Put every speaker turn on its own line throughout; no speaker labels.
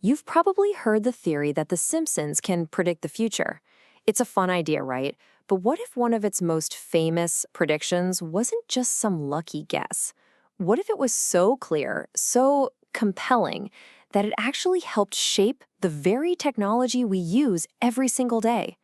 You've probably heard the theory that The Simpsons can predict the future. It's a fun idea, right? But what if one of its most famous predictions wasn't just some lucky guess? What if it was so clear, so compelling, that it actually helped shape the very technology we use every single day?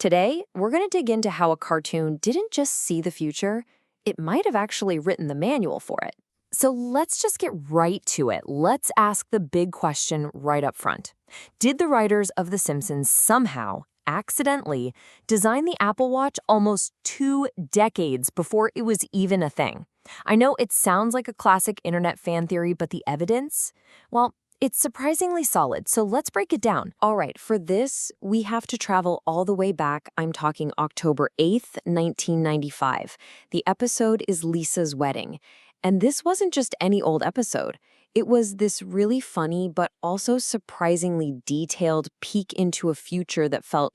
Today, we're going to dig into how a cartoon didn't just see the future, it might have actually written the manual for it. So let's just get right to it. Let's ask the big question right up front. Did the writers of The Simpsons somehow, accidentally, design the Apple Watch almost 2 decades before it was even a thing? I know it sounds like a classic internet fan theory, but the evidence? Well, it's surprisingly solid, so let's break it down. All right, for this, we have to travel all the way back. I'm talking October 8th, 1995. The episode is Lisa's wedding. And this wasn't just any old episode. It was this really funny but also surprisingly detailed peek into a future that felt,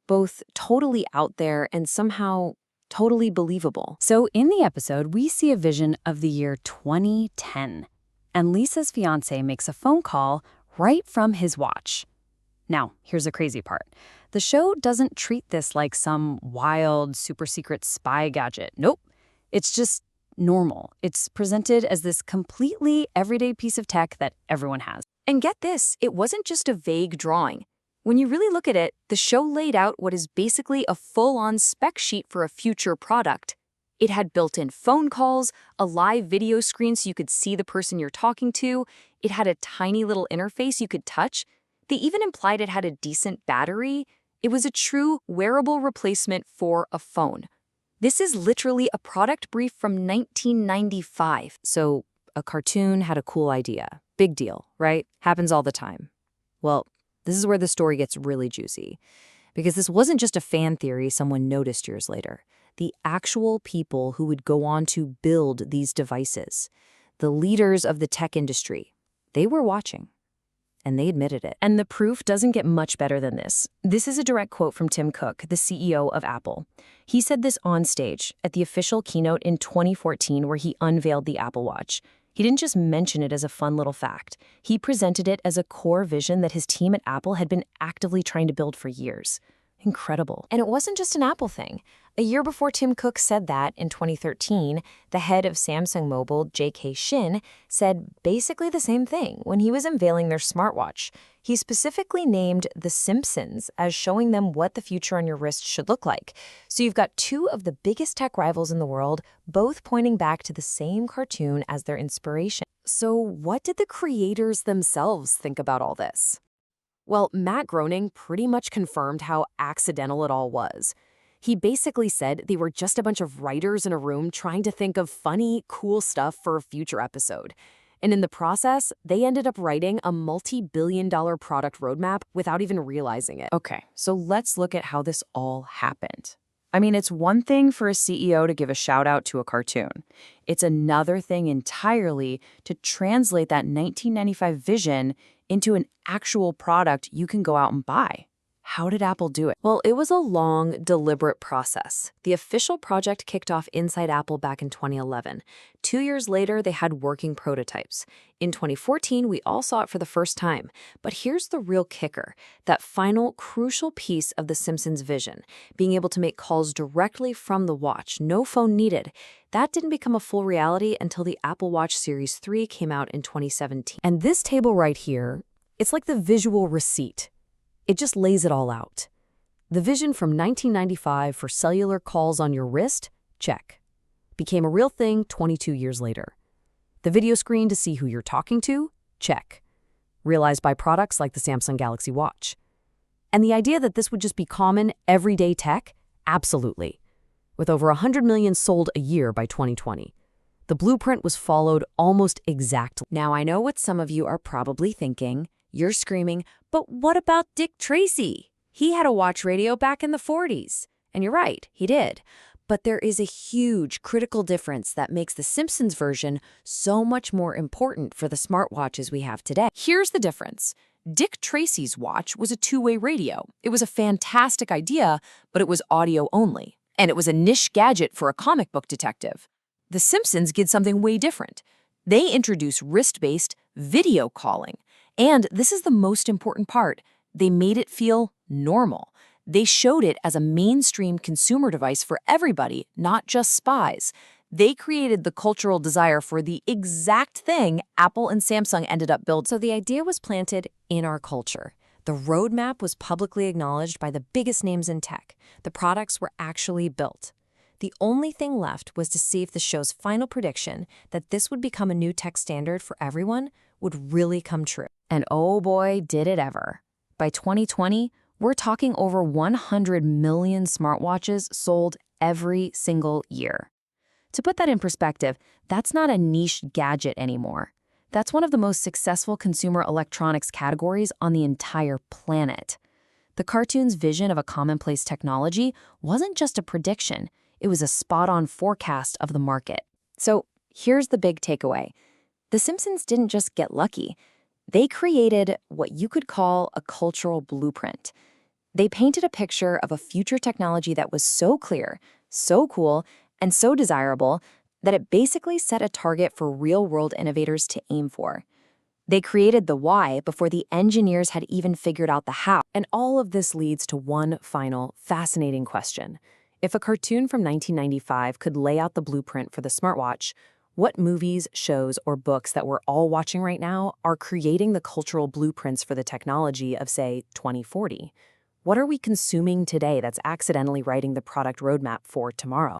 both totally out there and somehow totally believable.
So in the episode, we see a vision of the year 2010. And Lisa's fiancé makes a phone call right from his watch. Now, here's the crazy part. The show doesn't treat this like some wild, super secret spy gadget. Nope. It's just normal. It's presented as this completely everyday piece of tech that everyone has.
And get this, it wasn't just a vague drawing. When you really look at it, the show laid out what is basically a full-on spec sheet for a future product. It had built-in phone calls, a live video screen so you could see the person you're talking to. It had a tiny little interface you could touch. They even implied it had a decent battery. It was a true wearable replacement for a phone. This is literally a product brief from 1995.
So a cartoon had a cool idea. Big deal, right? Happens all the time. Well, this is where the story gets really juicy. Because this wasn't just a fan theory someone noticed years later. The actual people who would go on to build these devices, the leaders of the tech industry, they were watching. And they admitted it. And the proof doesn't get much better than this. This is a direct quote from Tim Cook, the CEO of Apple. He said this on stage at the official keynote in 2014 where he unveiled the Apple Watch. He didn't just mention it as a fun little fact. He presented it as a core vision that his team at Apple had been actively trying to build for years. Incredible.
And it wasn't just an Apple thing. A year before Tim Cook said that, in 2013, the head of Samsung Mobile, JK Shin, said basically the same thing when he was unveiling their smartwatch. He specifically named The Simpsons as showing them what the future on your wrist should look like. So you've got two of the biggest tech rivals in the world, both pointing back to the same cartoon as their inspiration. So what did the creators themselves think about all this? Well, Matt Groening pretty much confirmed how accidental it all was. He basically said they were just a bunch of writers in a room trying to think of funny, cool stuff for a future episode. And in the process, they ended up writing a multi-billion-dollar product roadmap without even realizing it.
Okay, so let's look at how this all happened. I mean, it's one thing for a CEO to give a shout out to a cartoon. It's another thing entirely to translate that 1995 vision into an actual product you can go out and buy. How did Apple do it?
Well, it was a long, deliberate process. The official project kicked off inside Apple back in 2011. 2 years later, they had working prototypes. In 2014, we all saw it for the first time. But here's the real kicker, that final crucial piece of The Simpsons vision, being able to make calls directly from the watch, no phone needed. That didn't become a full reality until the Apple Watch Series 3 came out in 2017.
And this table right here, it's like the visual receipt. It just lays it all out. The vision from 1995 for cellular calls on your wrist, check. Became a real thing 22 years later. The video screen to see who you're talking to, check. Realized by products like the Samsung Galaxy Watch. And the idea that this would just be common, everyday tech, absolutely. With over 100 million sold a year by 2020. The blueprint was followed almost exactly.
Now, I know what some of you are probably thinking. You're screaming, but what about Dick Tracy? He had a watch radio back in the 40s. And you're right, he did. But there is a huge critical difference that makes the Simpsons version so much more important for the smartwatches we have today. Here's the difference. Dick Tracy's watch was a two-way radio. It was a fantastic idea, but it was audio only. And it was a niche gadget for a comic book detective. The Simpsons did something way different.
They introduced wrist-based video calling. And this is the most important part. They made it feel normal. They showed it as a mainstream consumer device for everybody, not just spies. They created the cultural desire for the exact thing Apple and Samsung ended up building. So the idea was planted in our culture. The roadmap was publicly acknowledged by the biggest names in tech. The products were actually built. The only thing left was to see if the show's final prediction that this would become a new tech standard for everyone would really come true. And oh boy, did it ever. By 2020, we're talking over 100 million smartwatches sold every single year. To put that in perspective, that's not a niche gadget anymore. That's one of the most successful consumer electronics categories on the entire planet. The cartoon's vision of a commonplace technology wasn't just a prediction, it was a spot-on forecast of the market. So here's the big takeaway. The Simpsons didn't just get lucky. They created what you could call a cultural blueprint. They painted a picture of a future technology that was so clear, so cool, and so desirable that it basically set a target for real-world innovators to aim for. They created the why before the engineers had even figured out the how. And all of this leads to one final, fascinating question. If a cartoon from 1995 could lay out the blueprint for the smartwatch, what movies, shows, or books that we're all watching right now are creating the cultural blueprints for the technology of, say, 2040? What are we consuming today that's accidentally writing the product roadmap for tomorrow?